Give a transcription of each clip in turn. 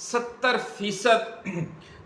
70%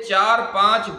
4-5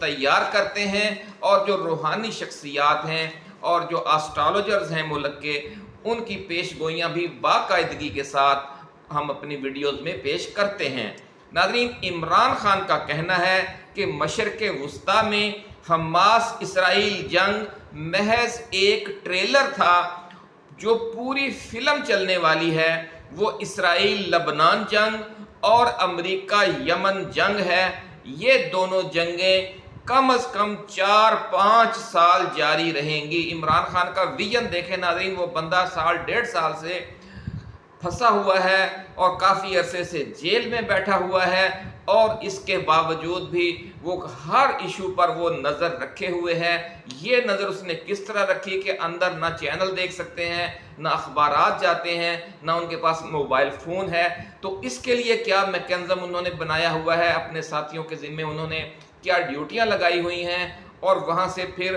تیار کرتے ہیں اور جو روحانی شخصیات ہیں اور جو آسٹرالوجرز ہیں ملک کے، ان کی پیش گوئیاں بھی باقاعدگی کے ساتھ ہم اپنی ویڈیوز میں پیش کرتے ہیں۔ ناظرین، عمران خان کا کہنا ہے کہ مشرق وسطیٰ میں حماس اسرائیل جنگ محض ایک ٹریلر تھا، جو پوری فلم چلنے والی ہے وہ اسرائیل لبنان جنگ اور امریکہ یمن جنگ ہے۔ یہ دونوں جنگیں کم از کم 4-5 سال جاری رہیں گی۔ عمران خان کا ویژن دیکھیں ناظرین، وہ بندہ 1.5 سال سے پھنسا ہوا ہے اور کافی عرصے سے جیل میں بیٹھا ہوا ہے، اور اس کے باوجود بھی وہ ہر ایشو پر وہ نظر رکھے ہوئے ہے۔ یہ نظر اس نے کس طرح رکھی کہ اندر نہ چینل دیکھ سکتے ہیں، نہ اخبارات جاتے ہیں، نہ ان کے پاس موبائل فون ہے۔ تو اس کے لیے کیا میکینزم انہوں نے بنایا ہوا ہے، اپنے ساتھیوں کے ذمے انہوں نے کیا ڈیوٹیاں لگائی ہوئی ہیں، اور وہاں سے پھر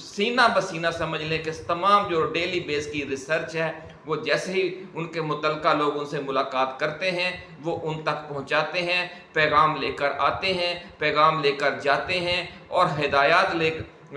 سینہ بسینہ سمجھ لیں کہ تمام جو ڈیلی بیس کی ریسرچ ہے وہ جیسے ہی ان کے متعلقہ لوگ ان سے ملاقات کرتے ہیں وہ ان تک پہنچاتے ہیں، پیغام لے کر آتے ہیں، پیغام لے کر جاتے ہیں، اور ہدایات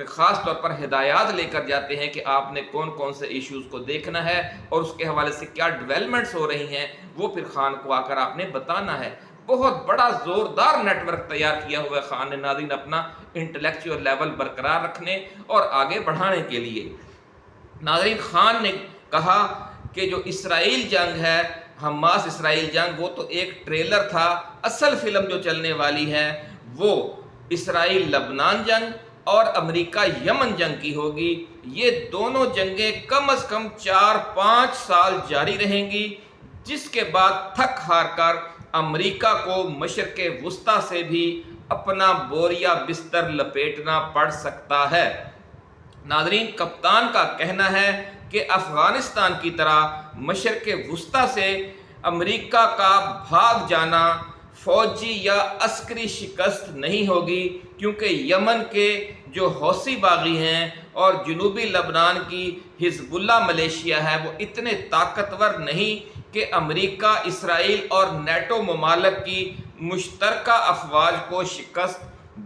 خاص طور پر ہدایات لے کر جاتے ہیں کہ آپ نے کون کون سے ایشوز کو دیکھنا ہے اور اس کے حوالے سے کیا ڈیولپمنٹس ہو رہی ہیں، وہ پھر خان کو آ کر آپ نے بتانا ہے۔ بہت بڑا زوردار نیٹ ورک تیار کیا ہوا ہے خان نے ناظرین، اپنا انٹلیکچوئل لیول برقرار رکھنے اور آگے بڑھانے کے لیے۔ ناظرین، خان نے کہا کہ جو اسرائیل جنگ ہے، حماس اسرائیل جنگ، وہ تو ایک ٹریلر تھا، اصل فلم جو چلنے والی ہے وہ اسرائیل لبنان جنگ اور امریکہ یمن جنگ کی ہوگی۔ یہ دونوں جنگیں کم از کم 4-5 سال جاری رہیں گی، جس کے بعد تھک ہار کر امریکہ کو مشرق وسطیٰ سے بھی اپنا بوریا بستر لپیٹنا پڑ سکتا ہے۔ ناظرین، کپتان کا کہنا ہے کہ افغانستان کی طرح مشرق وسطیٰ سے امریکہ کا بھاگ جانا فوجی یا عسکری شکست نہیں ہوگی، کیونکہ یمن کے جو حوثی باغی ہیں اور جنوبی لبنان کی حزب اللہ ملیشیا ہے وہ اتنے طاقتور نہیں کہ امریکہ، اسرائیل اور نیٹو ممالک کی مشترکہ افواج کو شکست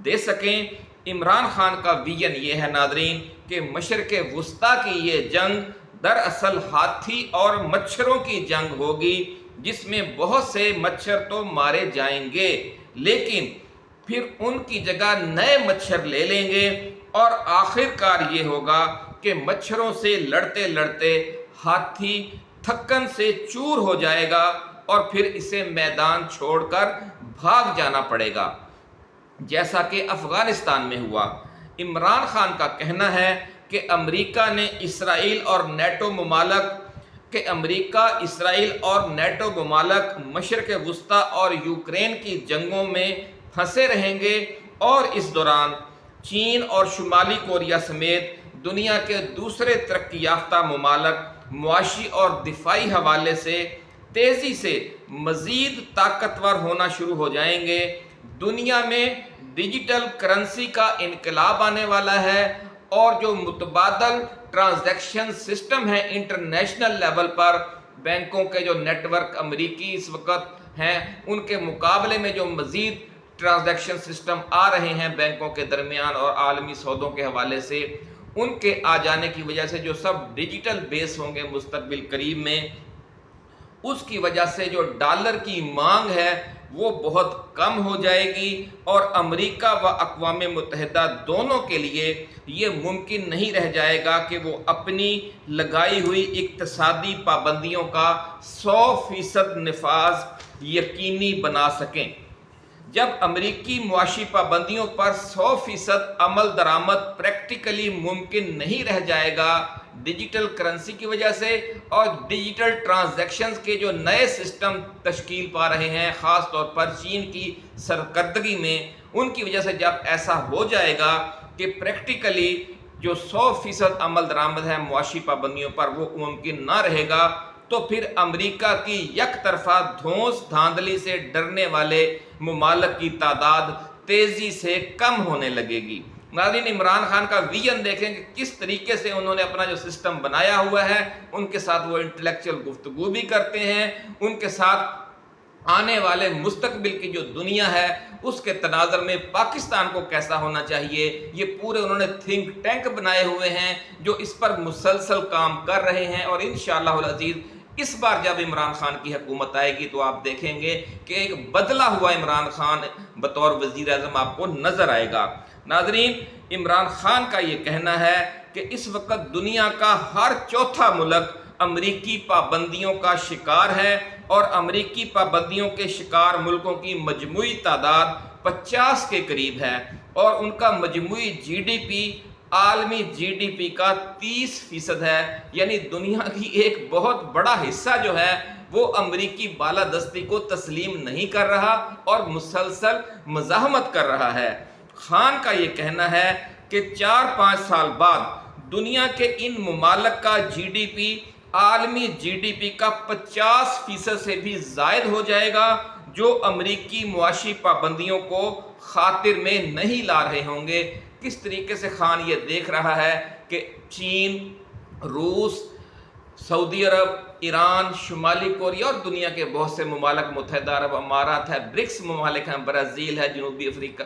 دے سکیں۔ عمران خان کا ویژن یہ ہے ناظرین کہ مشرق وسطیٰ کی یہ جنگ دراصل ہاتھی اور مچھروں کی جنگ ہوگی، جس میں بہت سے مچھر تو مارے جائیں گے، لیکن پھر ان کی جگہ نئے مچھر لے لیں گے، اور آخر کار یہ ہوگا کہ مچھروں سے لڑتے لڑتے ہاتھی تھکن سے چور ہو جائے گا اور پھر اسے میدان چھوڑ کر بھاگ جانا پڑے گا، جیسا کہ افغانستان میں ہوا۔ عمران خان کا کہنا ہے کہ امریکہ اور نیٹو ممالک مشرق وسطیٰ اور یوکرین کی جنگوں میں پھنسے رہیں گے، اور اس دوران چین اور شمالی کوریا سمیت دنیا کے دوسرے ترقی یافتہ ممالک معاشی اور دفاعی حوالے سے تیزی سے مزید طاقتور ہونا شروع ہو جائیں گے۔ دنیا میں ڈیجیٹل کرنسی کا انقلاب آنے والا ہے، اور جو متبادل ٹرانزیکشن سسٹم ہے انٹرنیشنل لیول پر، بینکوں کے جو نیٹ ورک امریکی اس وقت ہیں ان کے مقابلے میں جو مزید ٹرانزیکشن سسٹم آ رہے ہیں بینکوں کے درمیان اور عالمی سودوں کے حوالے سے، ان کے آ جانے کی وجہ سے جو سب ڈیجیٹل بیس ہوں گے مستقبل قریب میں، اس کی وجہ سے جو ڈالر کی مانگ ہے وہ بہت کم ہو جائے گی، اور امریکہ و اقوام متحدہ دونوں کے لیے یہ ممکن نہیں رہ جائے گا کہ وہ اپنی لگائی ہوئی اقتصادی پابندیوں کا 100% نفاذ یقینی بنا سکیں۔ جب امریکی معاشی پابندیوں پر 100% عمل درآمد پریکٹیکلی ممکن نہیں رہ جائے گا ڈیجیٹل کرنسی کی وجہ سے، اور ڈیجیٹل ٹرانزیکشنز کے جو نئے سسٹم تشکیل پا رہے ہیں خاص طور پر چین کی سرکردگی میں، ان کی وجہ سے جب ایسا ہو جائے گا کہ پریکٹیکلی جو 100% عمل درآمد ہے معاشی پابندیوں پر وہ ممکن نہ رہے گا، تو پھر امریکہ کی یک طرفہ دھونس دھاندلی سے ڈرنے والے ممالک کی تعداد تیزی سے کم ہونے لگے گی۔ ناظرین، عمران خان کا ویژن دیکھیں کہ کس طریقے سے انہوں نے اپنا جو سسٹم بنایا ہوا ہے، ان کے ساتھ وہ انٹلیکچوئل گفتگو بھی کرتے ہیں، ان کے ساتھ آنے والے مستقبل کی جو دنیا ہے اس کے تناظر میں پاکستان کو کیسا ہونا چاہیے، یہ پورے انہوں نے تھنک ٹینک بنائے ہوئے ہیں جو اس پر مسلسل کام کر رہے ہیں، اور انشاءاللہ العزیز اس بار جب عمران خان کی حکومت آئے گی تو آپ دیکھیں گے کہ ایک بدلا ہوا عمران خان بطور وزیر اعظم آپ کو نظر آئے گا۔ ناظرین، عمران خان کا یہ کہنا ہے کہ اس وقت دنیا کا ہر چوتھا ملک امریکی پابندیوں کا شکار ہے، اور امریکی پابندیوں کے شکار ملکوں کی مجموعی تعداد 50 کے قریب ہے، اور ان کا مجموعی جی ڈی پی عالمی جی ڈی پی کا 30% ہے، یعنی دنیا کی ایک بہت بڑا حصہ جو ہے وہ امریکی بالادستی کو تسلیم نہیں کر رہا اور مسلسل مزاحمت کر رہا ہے۔ خان کا یہ کہنا ہے کہ 4-5 سال بعد دنیا کے ان ممالک کا جی ڈی پی عالمی جی ڈی پی کا 50% سے بھی زائد ہو جائے گا، جو امریکی معاشی پابندیوں کو خاطر میں نہیں لا رہے ہوں گے۔ کس طریقے سے خان یہ دیکھ رہا ہے کہ چین، روس، سعودی عرب، ایران، شمالی کوریا اور دنیا کے بہت سے ممالک، متحدہ عرب امارات ہے، برکس ممالک ہیں، برازیل ہے، جنوبی افریقہ،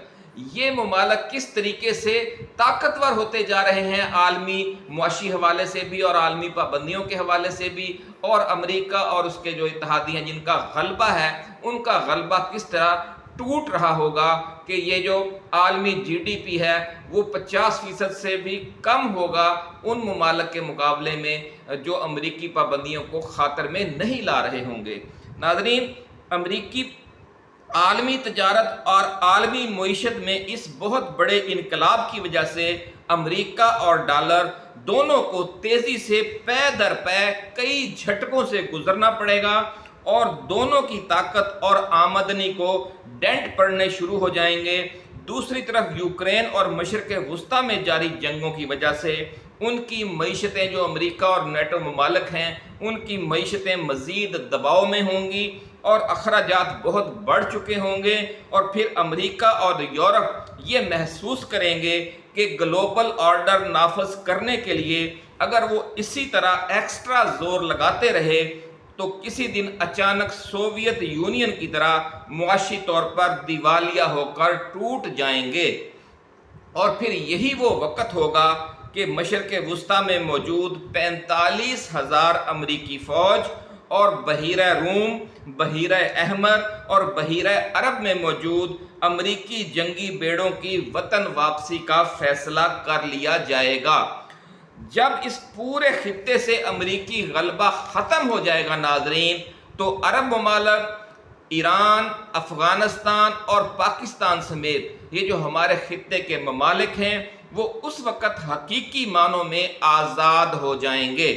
یہ ممالک کس طریقے سے طاقتور ہوتے جا رہے ہیں عالمی معاشی حوالے سے بھی اور عالمی پابندیوں کے حوالے سے بھی، اور امریکہ اور اس کے جو اتحادی ہیں جن کا غلبہ ہے ان کا غلبہ کس طرح ٹوٹ رہا ہوگا کہ یہ جو عالمی جی ڈی پی ہے وہ 50% سے بھی کم ہوگا ان ممالک کے مقابلے میں جو امریکی پابندیوں کو خاطر میں نہیں لا رہے ہوں گے۔ ناظرین، امریکی عالمی تجارت اور عالمی معیشت میں اس بہت بڑے انقلاب کی وجہ سے امریکہ اور ڈالر دونوں کو تیزی سے پے در پے کئی جھٹکوں سے گزرنا پڑے گا، اور دونوں کی طاقت اور آمدنی کو ڈینٹ پڑنے شروع ہو جائیں گے۔ دوسری طرف یوکرین اور مشرق وسطیٰ میں جاری جنگوں کی وجہ سے ان کی معیشتیں، جو امریکہ اور نیٹو ممالک ہیں، ان کی معیشتیں مزید دباؤ میں ہوں گی اور اخراجات بہت بڑھ چکے ہوں گے، اور پھر امریکہ اور یورپ یہ محسوس کریں گے کہ گلوبل آرڈر نافذ کرنے کے لیے اگر وہ اسی طرح ایکسٹرا زور لگاتے رہے تو کسی دن اچانک سوویت یونین کی طرح معاشی طور پر دیوالیہ ہو کر ٹوٹ جائیں گے، اور پھر یہی وہ وقت ہوگا کہ مشرق وسطیٰ میں موجود 45,000 امریکی فوج اور بحیرہ روم، بحیرہ احمر اور بحیرہ عرب میں موجود امریکی جنگی بیڑوں کی وطن واپسی کا فیصلہ کر لیا جائے گا۔ جب اس پورے خطے سے امریکی غلبہ ختم ہو جائے گا ناظرین، تو عرب ممالک، ایران، افغانستان اور پاکستان سمیت یہ جو ہمارے خطے کے ممالک ہیں وہ اس وقت حقیقی معنوں میں آزاد ہو جائیں گے،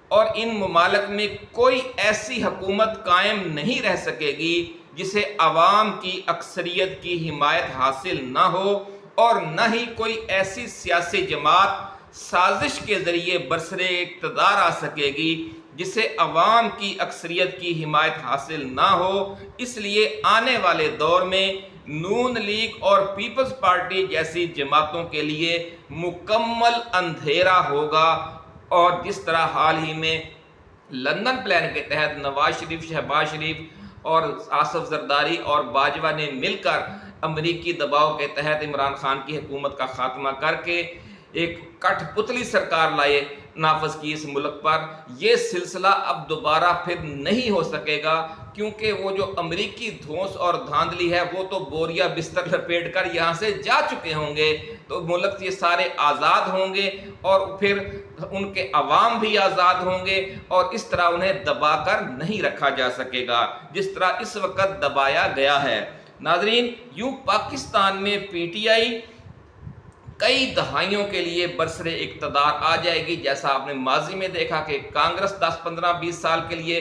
اور ان ممالک میں کوئی ایسی حکومت قائم نہیں رہ سکے گی جسے عوام کی اکثریت کی حمایت حاصل نہ ہو، اور نہ ہی کوئی ایسی سیاسی جماعت سازش کے ذریعے برسر اقتدار آ سکے گی جسے عوام کی اکثریت کی حمایت حاصل نہ ہو۔ اس لیے آنے والے دور میں نون لیگ اور پیپلز پارٹی جیسی جماعتوں کے لیے مکمل اندھیرا ہوگا، اور جس طرح حال ہی میں لندن پلان کے تحت نواز شریف، شہباز شریف اور آصف زرداری اور باجوہ نے مل کر امریکی دباؤ کے تحت عمران خان کی حکومت کا خاتمہ کر کے ایک کٹھ پتلی سرکار لائے نافذ کی اس ملک پر، یہ سلسلہ اب دوبارہ پھر نہیں ہو سکے گا، کیونکہ وہ جو امریکی دھونس اور دھاندلی ہے وہ تو بوریا بستر لپیٹ کر یہاں سے جا چکے ہوں گے، تو ملک یہ سارے آزاد ہوں گے اور پھر ان کے عوام بھی آزاد ہوں گے، اور اس طرح انہیں دبا کر نہیں رکھا جا سکے گا جس طرح اس وقت دبایا گیا ہے۔ ناظرین، یوں پاکستان میں پی ٹی آئی کئی دہائیوں کے لیے برسر اقتدار آ جائے گی، جیسا آپ نے ماضی میں دیکھا کہ کانگریس 10-15-20 سال کے لیے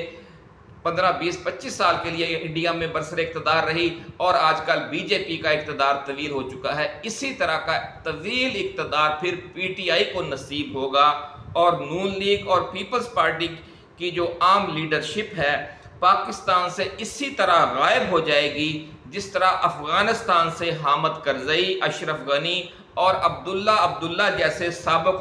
15-20-25 سال کے لیے انڈیا میں برسر اقتدار رہی، اور آج کل بی جے پی کا اقتدار طویل ہو چکا ہے۔ اسی طرح کا طویل اقتدار پھر پی ٹی آئی کو نصیب ہوگا، اور نون لیگ اور پیپلز پارٹی کی جو عام لیڈرشپ ہے پاکستان سے اسی طرح غائب ہو جائے گی جس طرح افغانستان سے حامد کرزئی، اشرف غنی اور عبداللہ جیسے سابق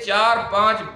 4-5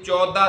14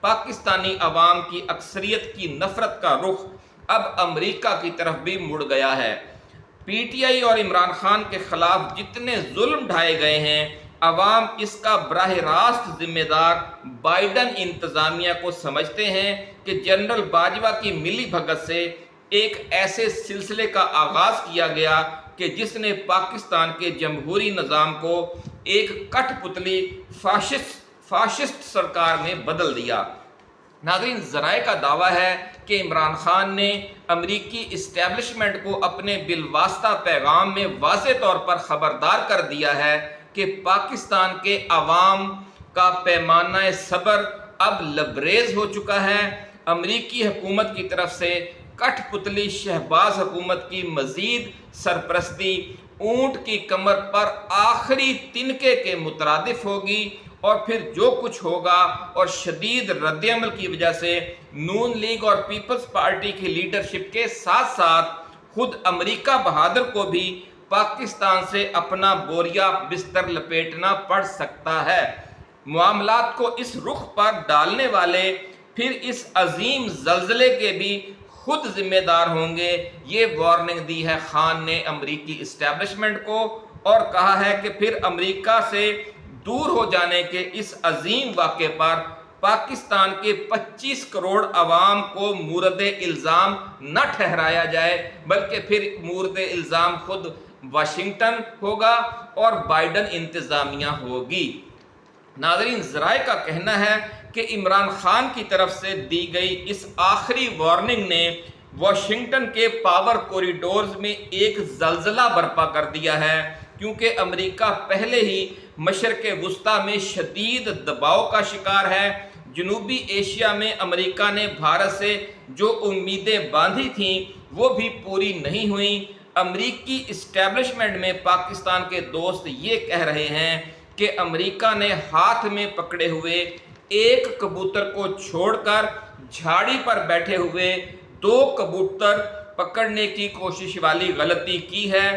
پاکستانی عوام کی اکثریت کی نفرت کا رخ اب امریکہ کی طرف بھی مڑ گیا ہے۔ پی ٹی آئی اور عمران خان کے خلاف جتنے ظلم ڈھائے گئے ہیں، عوام اس کا براہ راست ذمہ دار بائیڈن انتظامیہ کو سمجھتے ہیں کہ جنرل باجوہ کی ملی بھگت سے ایک ایسے سلسلے کا آغاز کیا گیا کہ جس نے پاکستان کے جمہوری نظام کو ایک کٹ پتلی فاشسٹ سرکار میں بدل دیا۔ ناظرین، ذرائع کا دعویٰ ہے کہ عمران خان نے امریکی اسٹیبلشمنٹ کو اپنے بالواسطہ پیغام میں واضح طور پر خبردار کر دیا ہے کہ پاکستان کے عوام کا پیمانہ صبر اب لبریز ہو چکا ہے۔ امریکی حکومت کی طرف سے کٹ پتلی شہباز حکومت کی مزید سرپرستی اونٹ کی کمر پر آخری تنکے کے مترادف ہوگی، اور پھر جو کچھ ہوگا اور شدید رد عمل کی وجہ سے نون لیگ اور پیپلز پارٹی کی لیڈرشپ کے ساتھ ساتھ خود امریکہ بہادر کو بھی پاکستان سے اپنا بوریا بستر لپیٹنا پڑ سکتا ہے۔ معاملات کو اس رخ پر ڈالنے والے پھر اس عظیم زلزلے کے بھی خود ذمہ دار ہوں گے۔ یہ وارننگ دی ہے خان نے امریکی اسٹیبلشمنٹ کو، اور کہا ہے کہ پھر امریکہ سے دور ہو جانے کے اس عظیم واقعے پر پاکستان کے 25 کروڑ عوام کو مورد الزام نہ ٹھہرایا جائے، بلکہ پھر مورد الزام خود واشنگٹن ہوگا اور بائیڈن انتظامیہ ہوگی۔ ناظرین، ذرائع کا کہنا ہے کہ عمران خان کی طرف سے دی گئی اس آخری وارننگ نے واشنگٹن کے پاور کوریڈورز میں ایک زلزلہ برپا کر دیا ہے، کیونکہ امریکہ پہلے ہی مشرق وسطیٰ میں شدید دباؤ کا شکار ہے۔ جنوبی ایشیا میں امریکہ نے بھارت سے جو امیدیں باندھی تھیں وہ بھی پوری نہیں ہوئیں۔ امریکی اسٹیبلشمنٹ میں پاکستان کے دوست یہ کہہ رہے ہیں کہ امریکہ نے ہاتھ میں پکڑے ہوئے ایک کبوتر کو چھوڑ کر جھاڑی پر بیٹھے ہوئے 2 کبوتر پکڑنے کی کوشش والی غلطی کی ہے۔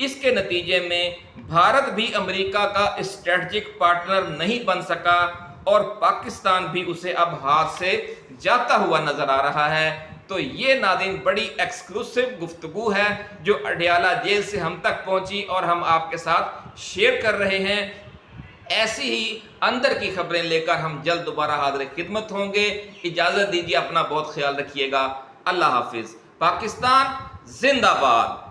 اس کے نتیجے میں بھارت بھی امریکہ کا اسٹریٹجک پارٹنر نہیں بن سکا، اور پاکستان بھی اسے اب ہاتھ سے جاتا ہوا نظر آ رہا ہے۔ تو یہ ناظرین بڑی ایکسکلوسیو گفتگو ہے جو اڈیالہ جیل سے ہم تک پہنچی اور ہم آپ کے ساتھ شیئر کر رہے ہیں۔ ایسی ہی اندر کی خبریں لے کر ہم جلد دوبارہ حاضر خدمت ہوں گے۔ اجازت دیجیے، اپنا بہت خیال رکھیے گا۔ اللہ حافظ۔ پاکستان زندہ باد۔